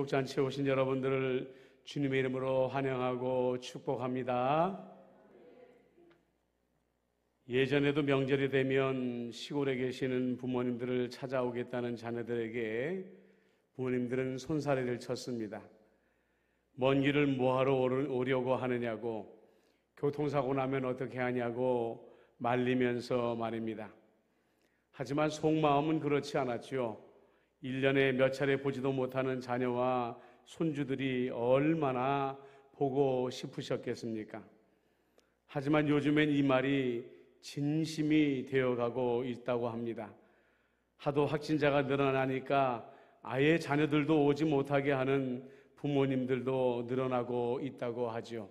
잔치에 오신 여러분들을 주님의 이름으로 환영하고 축복합니다. 예전에도 명절이 되면 시골에 계시는 부모님들을 찾아오겠다는 자녀들에게 부모님들은 손사래를 쳤습니다. 먼 길을 뭐하러 오려고 하느냐고, 교통사고 나면 어떻게 하냐고 말리면서 말입니다. 하지만 속마음은 그렇지 않았죠. 1년에 몇 차례 보지도 못하는 자녀와 손주들이 얼마나 보고 싶으셨겠습니까? 하지만 요즘엔 이 말이 진심이 되어가고 있다고 합니다. 하도 확진자가 늘어나니까 아예 자녀들도 오지 못하게 하는 부모님들도 늘어나고 있다고 하죠.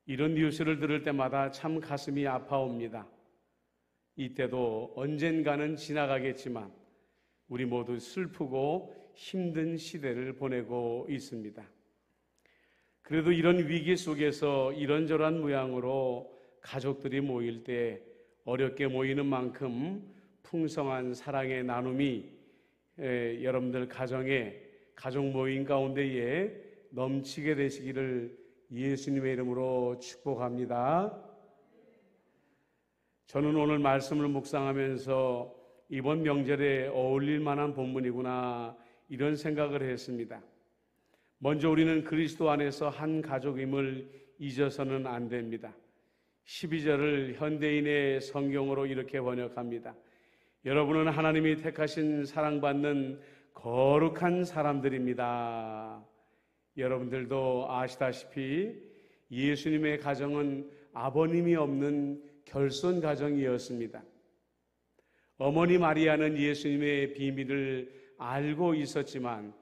이런 뉴스를 들을 때마다 참 가슴이 아파옵니다. 이때도 언젠가는 지나가겠지만 우리 모두 슬프고 힘든 시대를 보내고 있습니다. 그래도 이런 위기 속에서 이런저런 모양으로 가족들이 모일 때 어렵게 모이는 만큼 풍성한 사랑의 나눔이 여러분들 가족 모임 가운데에 넘치게 되시기를 예수님의 이름으로 축복합니다. 저는 오늘 말씀을 묵상하면서 이번 명절에 어울릴 만한 본문이구나 이런 생각을 했습니다. 먼저 우리는 그리스도 안에서 한 가족임을 잊어서는 안 됩니다. 12절을 현대인의 성경으로 이렇게 번역합니다. 여러분은 하나님이 택하신 사랑받는 거룩한 사람들입니다. 여러분들도 아시다시피 예수님의 가정은 아버님이 없는 결손 가정이었습니다. 어머니 마리아는 예수님의 비밀을 알고 있었지만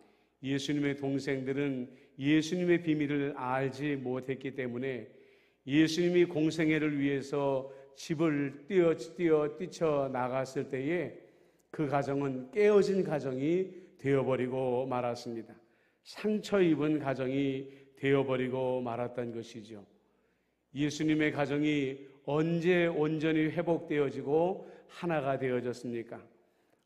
예수님의 동생들은 예수님의 비밀을 알지 못했기 때문에 예수님이 공생애를 위해서 집을 뛰쳐 나갔을 때에 그 가정은 깨어진 가정이 되어버리고 말았습니다. 상처 입은 가정이 되어버리고 말았던 것이죠. 예수님의 가정이 언제 온전히 회복되어지고 하나가 되어졌습니까?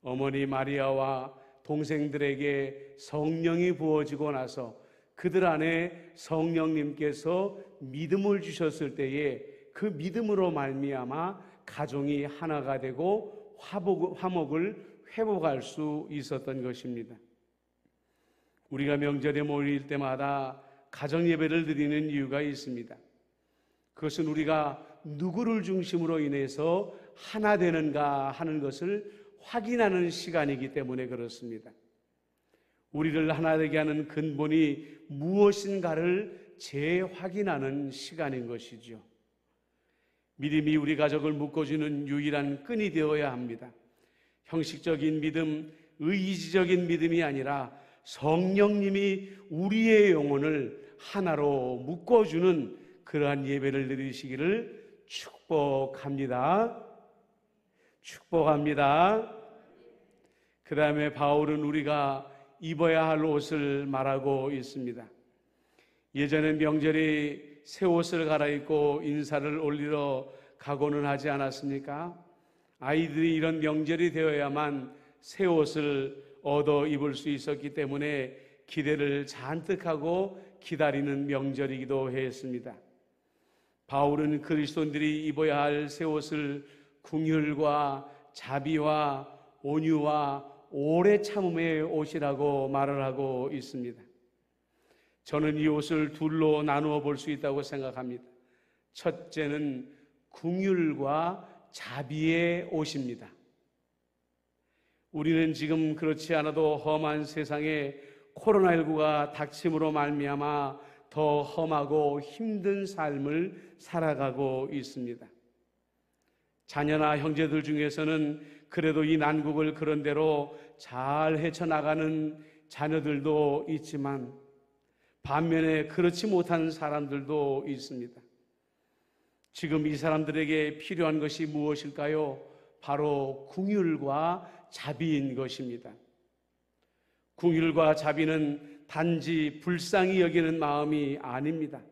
어머니 마리아와 동생들에게 성령이 부어지고 나서 그들 안에 성령님께서 믿음을 주셨을 때에 그 믿음으로 말미암아 가정이 하나가 되고 화목을 회복할 수 있었던 것입니다. 우리가 명절에 모일 때마다 가정 예배를 드리는 이유가 있습니다. 그것은 우리가 누구를 중심으로 인해서 하나 되는가 하는 것을 확인하는 시간이기 때문에 그렇습니다. 우리를 하나 되게 하는 근본이 무엇인가를 재확인하는 시간인 것이죠. 믿음이 우리 가족을 묶어주는 유일한 끈이 되어야 합니다. 형식적인 믿음, 의지적인 믿음이 아니라 성령님이 우리의 영혼을 하나로 묶어주는 그러한 예배를 드리시기를 축복합니다. 축복합니다. 그 다음에 바울은 우리가 입어야 할 옷을 말하고 있습니다. 예전엔 명절에 새 옷을 갈아입고 인사를 올리러 가고는 하지 않았습니까? 아이들이 이런 명절이 되어야만 새 옷을 얻어 입을 수 있었기 때문에 기대를 잔뜩 하고 기다리는 명절이기도 했습니다. 바울은 그리스도인들이 입어야 할 새 옷을 긍휼과 자비와 온유와 오래 참음의 옷이라고 말을 하고 있습니다. 저는 이 옷을 둘로 나누어 볼 수 있다고 생각합니다. 첫째는 긍휼과 자비의 옷입니다. 우리는 지금 그렇지 않아도 험한 세상에 코로나19가 닥침으로 말미암아 더 험하고 힘든 삶을 살아가고 있습니다. 자녀나 형제들 중에서는 그래도 이 난국을 그런대로 잘 헤쳐나가는 자녀들도 있지만 반면에 그렇지 못한 사람들도 있습니다. 지금 이 사람들에게 필요한 것이 무엇일까요? 바로 긍휼과 자비인 것입니다. 긍휼과 자비는 단지 불쌍히 여기는 마음이 아닙니다.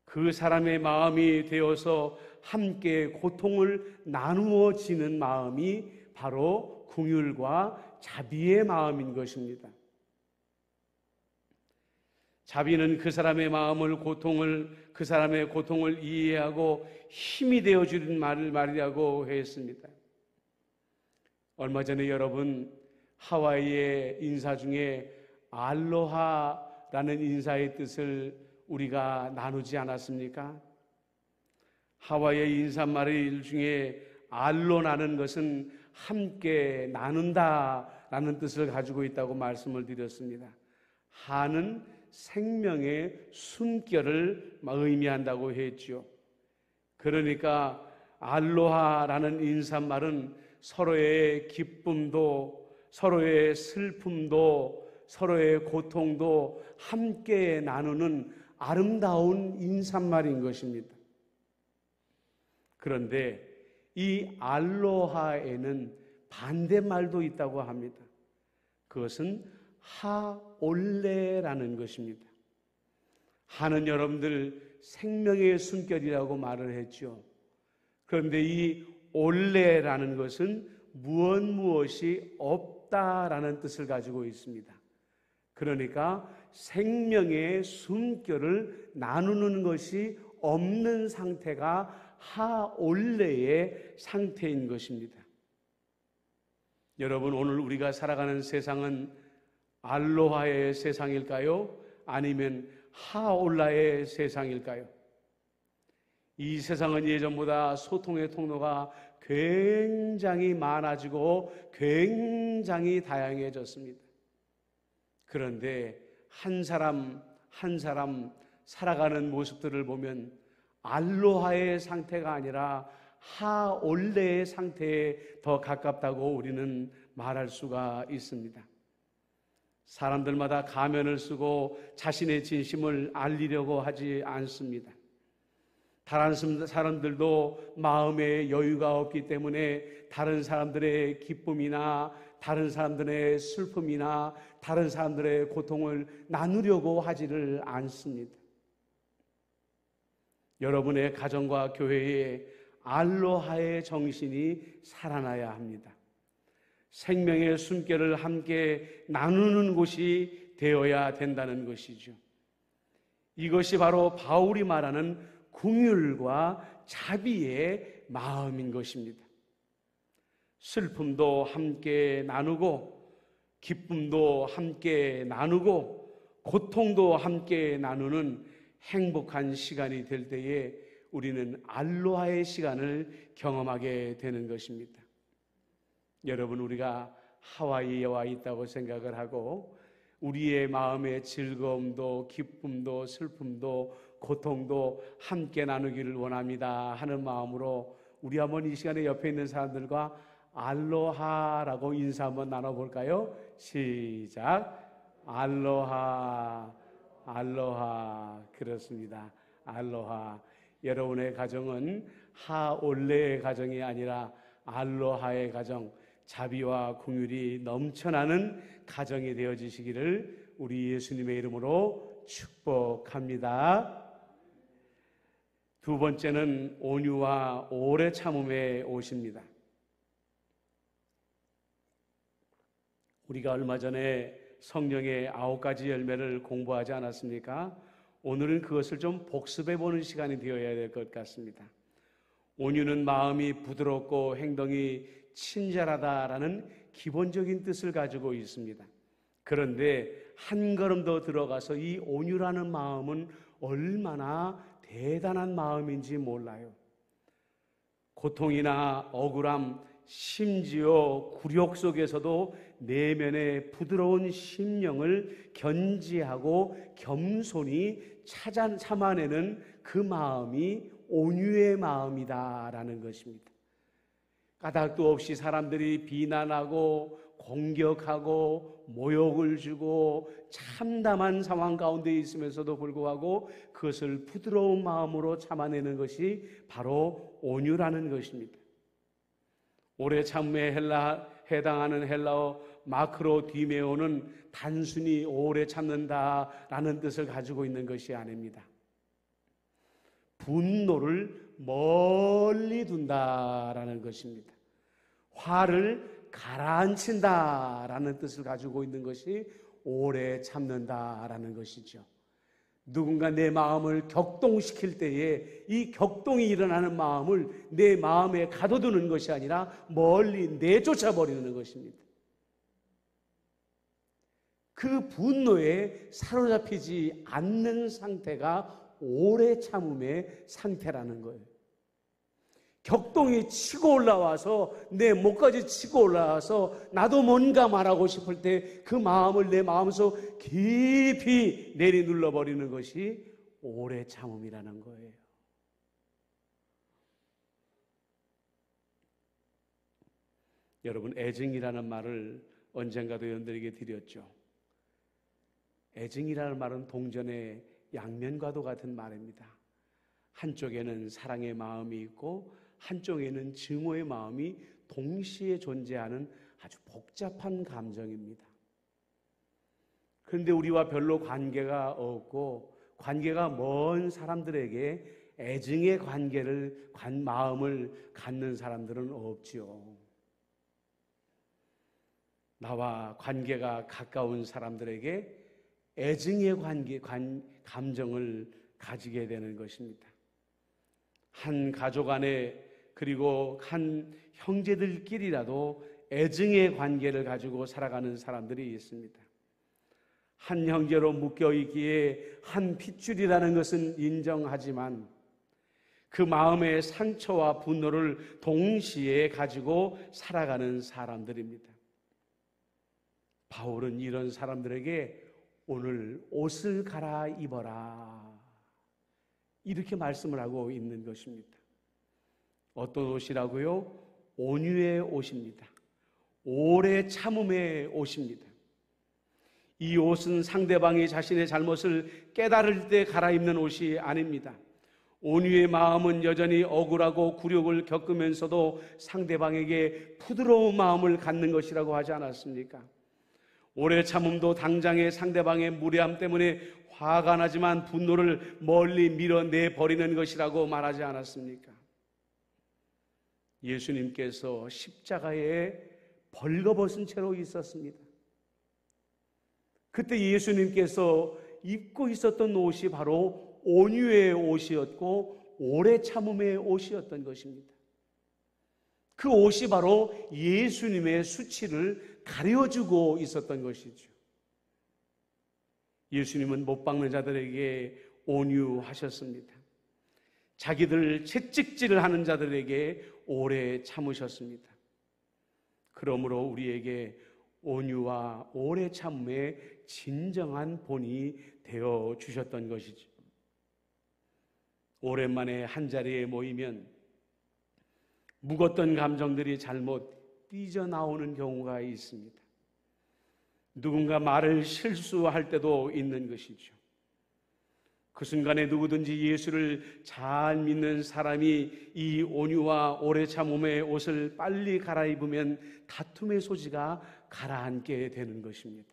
그 사람의 마음이 되어서 함께 고통을 나누어지는 마음이 바로 긍휼과 자비의 마음인 것입니다. 자비는 그 사람의 마음을 그 사람의 고통을 이해하고 힘이 되어 주는 말이라고 했습니다. 얼마 전에 여러분 하와이의 인사 중에 알로하라는 인사의 뜻을 우리가 나누지 않았습니까? 하와이의 인사말 중에 알로라는 것은 함께 나눈다라는 뜻을 가지고 있다고 말씀을 드렸습니다. 하는 생명의 숨결을 의미한다고 했죠. 그러니까 알로하라는 인사말은 서로의 기쁨도, 서로의 슬픔도, 서로의 고통도 함께 나누는 아름다운 인사말인 것입니다. 그런데 이 알로하에는 반대말도 있다고 합니다. 그것은 하올레라는 것입니다. 하는 여러분들 생명의 숨결이라고 말을 했죠. 그런데 이 올레라는 것은 무엇이 없다라는 뜻을 가지고 있습니다. 그러니까 생명의 숨결을 나누는 것이 없는 상태가 하올레의 상태인 것입니다. 여러분, 오늘 우리가 살아가는 세상은 알로하의 세상일까요? 아니면 하올라의 세상일까요? 이 세상은 예전보다 소통의 통로가 굉장히 많아지고 굉장히 다양해졌습니다. 그런데 한 사람 한 사람 살아가는 모습들을 보면 알로하의 상태가 아니라 하올레의 상태에 더 가깝다고 우리는 말할 수가 있습니다. 사람들마다 가면을 쓰고 자신의 진심을 알리려고 하지 않습니다. 다른 사람들도 마음에 여유가 없기 때문에 다른 사람들의 기쁨이나 다른 사람들의 슬픔이나 다른 사람들의 고통을 나누려고 하지를 않습니다. 여러분의 가정과 교회에 알로하의 정신이 살아나야 합니다. 생명의 숨결을 함께 나누는 곳이 되어야 된다는 것이죠. 이것이 바로 바울이 말하는 긍휼과 자비의 마음인 것입니다. 슬픔도 함께 나누고 기쁨도 함께 나누고 고통도 함께 나누는 행복한 시간이 될 때에 우리는 알로하의 시간을 경험하게 되는 것입니다. 여러분, 우리가 하와이에 와 있다고 생각을 하고 우리의 마음의 즐거움도 기쁨도 슬픔도 고통도 함께 나누기를 원합니다 하는 마음으로 우리 한번 이 시간에 옆에 있는 사람들과 알로하라고 인사 한번 나눠볼까요? 시작. 알로하, 알로하. 그렇습니다. 알로하. 여러분의 가정은 하올레의 가정이 아니라 알로하의 가정, 자비와 긍휼이 넘쳐나는 가정이 되어지시기를 우리 예수님의 이름으로 축복합니다. 두 번째는 온유와 오래 참음의 옷입니다. 우리가 얼마 전에 성령의 9가지 열매를 공부하지 않았습니까? 오늘은 그것을 좀 복습해보는 시간이 되어야 될 것 같습니다. 온유는 마음이 부드럽고 행동이 친절하다라는 기본적인 뜻을 가지고 있습니다. 그런데 한 걸음 더 들어가서 이 온유라는 마음은 얼마나 대단한 마음인지 몰라요. 고통이나 억울함, 심지어 굴욕 속에서도 내면의 부드러운 심령을 견지하고 겸손히 참아내는 그 마음이 온유의 마음이다라는 것입니다. 까닭도 없이 사람들이 비난하고 공격하고 모욕을 주고 참담한 상황 가운데 있으면서도 불구하고 그것을 부드러운 마음으로 참아내는 것이 바로 온유라는 것입니다. 오래 참음에 해당하는 헬라어 마크로 디메오는 단순히 오래 참는다라는 뜻을 가지고 있는 것이 아닙니다. 분노를 멀리 둔다라는 것입니다. 화를 가라앉힌다라는 뜻을 가지고 있는 것이 오래 참는다라는 것이죠. 누군가 내 마음을 격동시킬 때에 이 격동이 일어나는 마음을 내 마음에 가둬두는 것이 아니라 멀리 내쫓아 버리는 것입니다. 그 분노에 사로잡히지 않는 상태가 오래 참음의 상태라는 거예요. 격동이 치고 올라와서 내 목까지 치고 올라와서 나도 뭔가 말하고 싶을 때 그 마음을 내 마음에서 깊이 내리눌러 버리는 것이 오래 참음이라는 거예요. 여러분, 애증이라는 말을 언젠가도 여러분들에게 드렸죠. 애증이라는 말은 동전의 양면과도 같은 말입니다. 한쪽에는 사랑의 마음이 있고 한쪽에는 증오의 마음이 동시에 존재하는 아주 복잡한 감정입니다. 그런데 우리와 별로 관계가 없고 관계가 먼 사람들에게 애증의 마음을 갖는 사람들은 없지요. 나와 관계가 가까운 사람들에게 애증의 감정을 가지게 되는 것입니다. 한 가족 안에 그리고 한 형제들끼리라도 애증의 관계를 가지고 살아가는 사람들이 있습니다. 한 형제로 묶여 있기에 한 핏줄이라는 것은 인정하지만 그 마음의 상처와 분노를 동시에 가지고 살아가는 사람들입니다. 바울은 이런 사람들에게 오늘 옷을 갈아입어라 이렇게 말씀을 하고 있는 것입니다. 어떤 옷이라고요? 온유의 옷입니다. 오래 참음의 옷입니다. 이 옷은 상대방이 자신의 잘못을 깨달을 때 갈아입는 옷이 아닙니다. 온유의 마음은 여전히 억울하고 굴욕을 겪으면서도 상대방에게 부드러운 마음을 갖는 것이라고 하지 않았습니까? 오래 참음도 당장의 상대방의 무례함 때문에 화가 나지만 분노를 멀리 밀어내 버리는 것이라고 말하지 않았습니까? 예수님께서 십자가에 벌거벗은 채로 있었습니다. 그때 예수님께서 입고 있었던 옷이 바로 온유의 옷이었고 오래 참음의 옷이었던 것입니다. 그 옷이 바로 예수님의 수치를 가려주고 있었던 것이죠. 예수님은 못 박는 자들에게 온유하셨습니다. 자기들 채찍질을 하는 자들에게 오래 참으셨습니다. 그러므로 우리에게 온유와 오래 참음의 진정한 본이 되어 주셨던 것이죠. 오랜만에 한자리에 모이면 묵었던 감정들이 잘못 삐져나오는 경우가 있습니다. 누군가 말을 실수할 때도 있는 것이죠. 그 순간에 누구든지 예수를 잘 믿는 사람이 이 온유와 오래 참음의 옷을 빨리 갈아입으면 다툼의 소지가 가라앉게 되는 것입니다.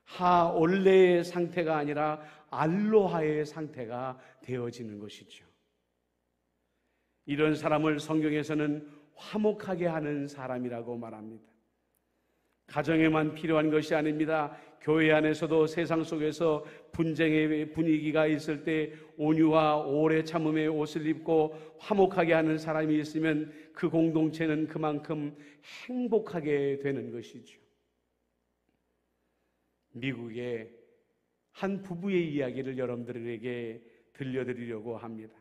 하올레의 상태가 아니라 알로하의 상태가 되어지는 것이죠. 이런 사람을 성경에서는 화목하게 하는 사람이라고 말합니다. 가정에만 필요한 것이 아닙니다. 교회 안에서도 세상 속에서 분쟁의 분위기가 있을 때 온유와 오래 참음의 옷을 입고 화목하게 하는 사람이 있으면 그 공동체는 그만큼 행복하게 되는 것이죠. 미국의 한 부부의 이야기를 여러분들에게 들려드리려고 합니다.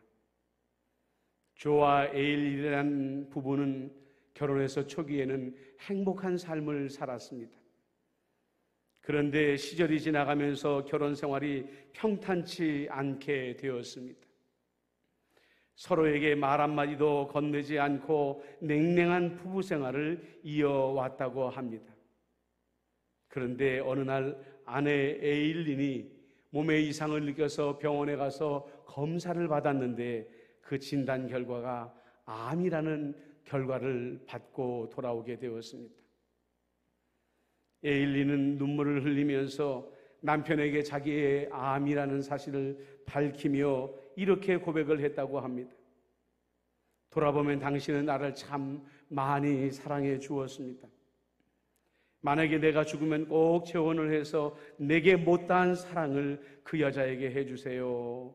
조와 에일이라는 부부는 결혼해서 초기에는 행복한 삶을 살았습니다. 그런데 시절이 지나가면서 결혼 생활이 평탄치 않게 되었습니다. 서로에게 말 한마디도 건네지 않고 냉랭한 부부 생활을 이어왔다고 합니다. 그런데 어느 날 아내 에일린이 몸에 이상을 느껴서 병원에 가서 검사를 받았는데 그 진단 결과가 암이라는 결과를 받고 돌아오게 되었습니다. 에일린은 눈물을 흘리면서 남편에게 자기의 암이라는 사실을 밝히며 이렇게 고백을 했다고 합니다. 돌아보면 당신은 나를 참 많이 사랑해 주었습니다. 만약에 내가 죽으면 꼭 재혼을 해서 내게 못다한 사랑을 그 여자에게 해주세요.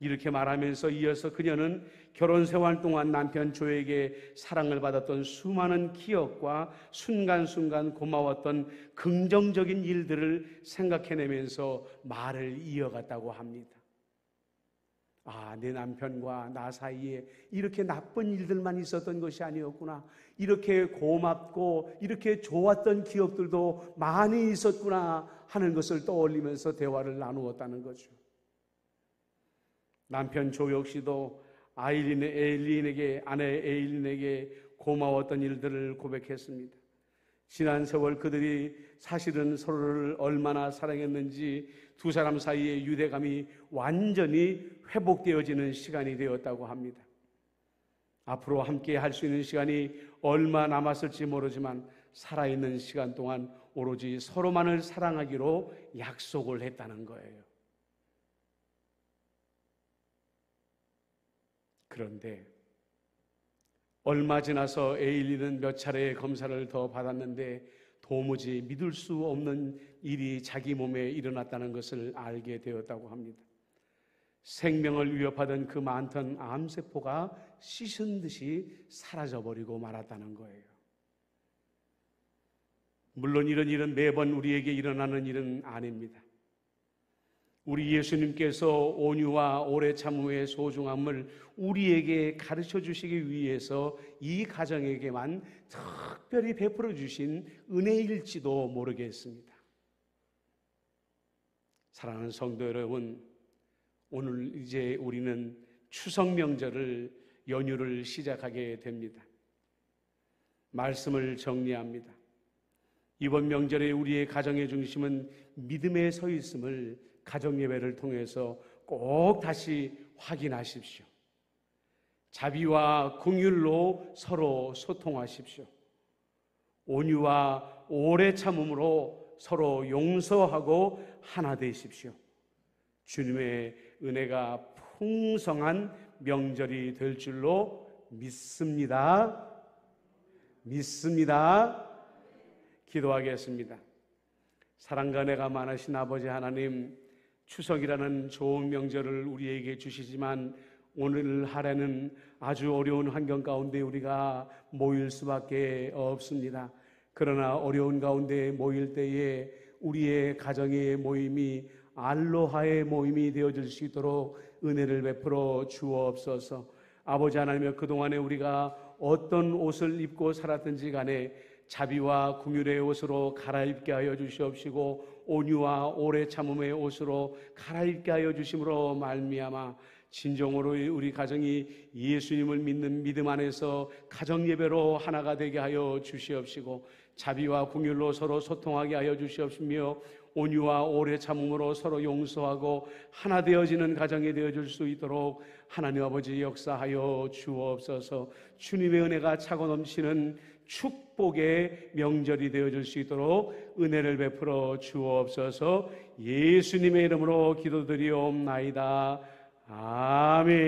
이렇게 말하면서 이어서 그녀는 결혼 생활 동안 남편 조에게 사랑을 받았던 수많은 기억과 순간순간 고마웠던 긍정적인 일들을 생각해내면서 말을 이어갔다고 합니다. 아, 내 남편과 나 사이에 이렇게 나쁜 일들만 있었던 것이 아니었구나. 이렇게 고맙고 이렇게 좋았던 기억들도 많이 있었구나 하는 것을 떠올리면서 대화를 나누었다는 거죠. 남편 조 역시도 아내 에일린에게 고마웠던 일들을 고백했습니다. 지난 세월 그들이 사실은 서로를 얼마나 사랑했는지 두 사람 사이의 유대감이 완전히 회복되어지는 시간이 되었다고 합니다. 앞으로 함께 할 수 있는 시간이 얼마 남았을지 모르지만 살아있는 시간 동안 오로지 서로만을 사랑하기로 약속을 했다는 거예요. 그런데 얼마 지나서 에일리는 몇 차례의 검사를 더 받았는데 도무지 믿을 수 없는 일이 자기 몸에 일어났다는 것을 알게 되었다고 합니다. 생명을 위협하던 그 많던 암세포가 씻은 듯이 사라져버리고 말았다는 거예요. 물론 이런 일은 매번 우리에게 일어나는 일은 아닙니다. 우리 예수님께서 온유와 오래 참음의 소중함을 우리에게 가르쳐 주시기 위해서 이 가정에게만 특별히 베풀어 주신 은혜일지도 모르겠습니다. 사랑하는 성도 여러분, 오늘 이제 우리는 추석 명절을 연휴를 시작하게 됩니다. 말씀을 정리합니다. 이번 명절에 우리의 가정의 중심은 믿음에 서 있음을 가정예배를 통해서 꼭 다시 확인하십시오. 자비와 긍휼로 서로 소통하십시오. 온유와 오래 참음으로 서로 용서하고 하나 되십시오. 주님의 은혜가 풍성한 명절이 될 줄로 믿습니다. 기도하겠습니다. 사랑과 은혜가 많으신 아버지 하나님, 추석이라는 좋은 명절을 우리에게 주시지만 오늘 하루는 아주 어려운 환경 가운데 우리가 모일 수밖에 없습니다. 그러나 어려운 가운데 모일 때에 우리의 가정의 모임이 알로하의 모임이 되어질 수 있도록 은혜를 베풀어 주옵소서. 아버지 하나님, 그동안에 우리가 어떤 옷을 입고 살았든지 간에 자비와 긍휼의 옷으로 갈아입게 하여 주시옵시고 온유와 오래 참음의 옷으로 갈아입게 하여 주심으로 말미암아 진정으로 우리 가정이 예수님을 믿는 믿음 안에서 가정예배로 하나가 되게 하여 주시옵시고 자비와 긍휼로 서로 소통하게 하여 주시옵시며 온유와 오래 참음으로 서로 용서하고 하나 되어지는 가정이 되어줄 수 있도록 하나님 아버지 역사하여 주옵소서. 주님의 은혜가 차고 넘치는 축복의 명절이 되어줄 수 있도록 은혜를 베풀어 주옵소서. 예수님의 이름으로 기도드리옵나이다. 아멘.